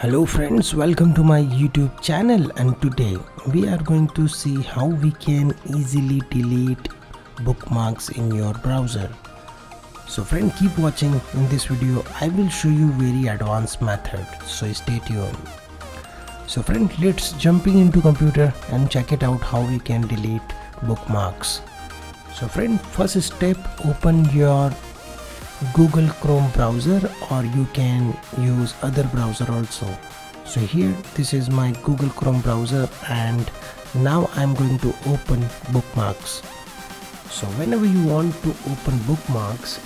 Hello friends, welcome to my YouTube channel, and today we are going to see how we can easily delete bookmarks in your browser. So friend, keep watching. In this video I will show you very advanced method, so stay tuned. So friend, let's jumping into computer and check it out how we can delete bookmarks. So friend, first step, open your Google Chrome browser, or you can use other browser also. So here, this is my Google Chrome browser, and now I'm going to open bookmarks. So whenever you want to open bookmarks,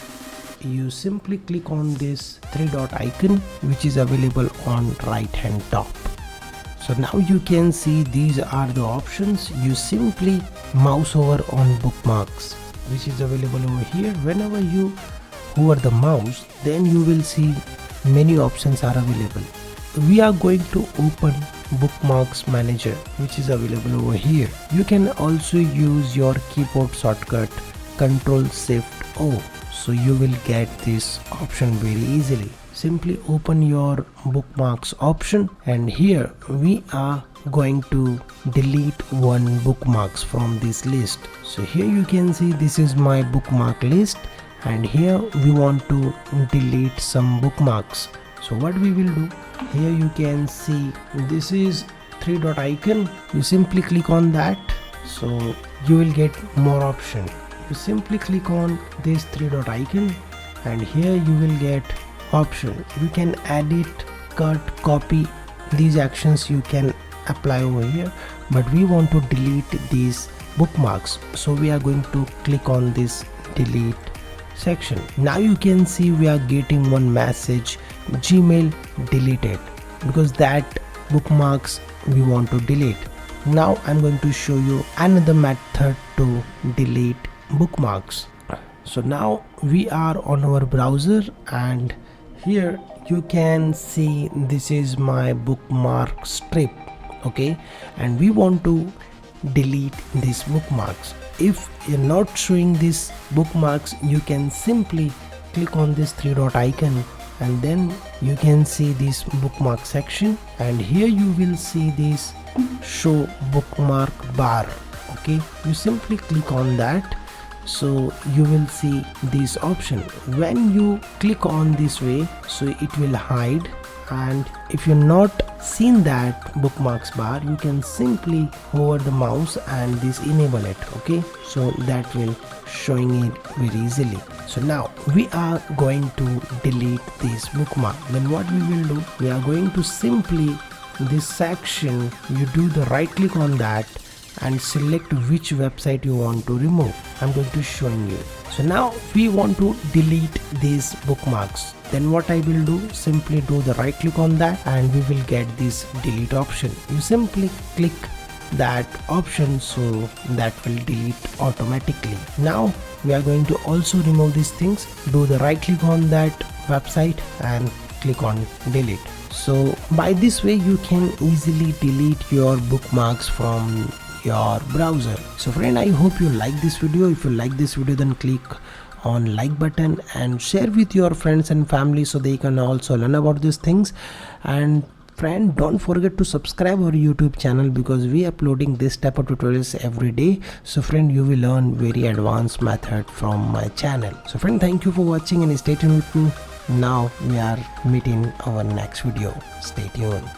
you simply click on this three dot icon which is available on right hand top. So now you can see these are the options. You simply mouse over on bookmarks which is available over here. Whenever you hover the mouse, then you will see many options are available. We are going to open bookmarks manager which is available over here. You can also use your keyboard shortcut Ctrl+Shift+O, so you will get this option very easily. Simply open your bookmarks option, and here we are going to delete one bookmarks from this list. So here you can see this is my bookmark list, and here we want to delete some bookmarks. So what we will do, here you can see this is three dot icon. You simply click on that, so you will get more option. You simply click on this three dot icon, and here you will get option. You can edit, cut, copy. These actions you can apply over here, but we want to delete these bookmarks, so we are going to click on this delete section. Now you can see we are getting one message, Gmail deleted, because that bookmarks we want to delete. Now I'm going to show you another method to delete bookmarks. So now we are on our browser, and here you can see this is my bookmark strip, okay, and we want to delete these bookmarks. If you're not showing these bookmarks, you can simply click on this three dot icon, and then you can see this bookmark section, and here you will see this show bookmark bar. Okay, you simply click on that, so you will see this option. When you click on this way, so it will hide, and if you're not seen that bookmarks bar, you can simply hover the mouse and this enable it. Okay, so that will showing it very easily. So now we are going to delete this bookmark. Then what we will do, we are going to simply this section, you do the right click on that and select which website you want to remove. I'm going to show you. So now we want to delete these bookmarks. Then what I will do, simply do the right click on that, and we will get this delete option. You simply click that option, so that will delete automatically. Now we are going to also remove these things. Do the right click on that website and click on delete. So by this way you can easily delete your bookmarks from your browser. So friend, I hope you like this video. If you like this video, then click on like button and share with your friends and family so they can also learn about these things. And friend, don't forget to subscribe our YouTube channel, because we are uploading this type of tutorials every day. So friend, you will learn very advanced method from my channel. So friend, thank you for watching and stay tuned with me. Now we are meeting our next video. Stay tuned.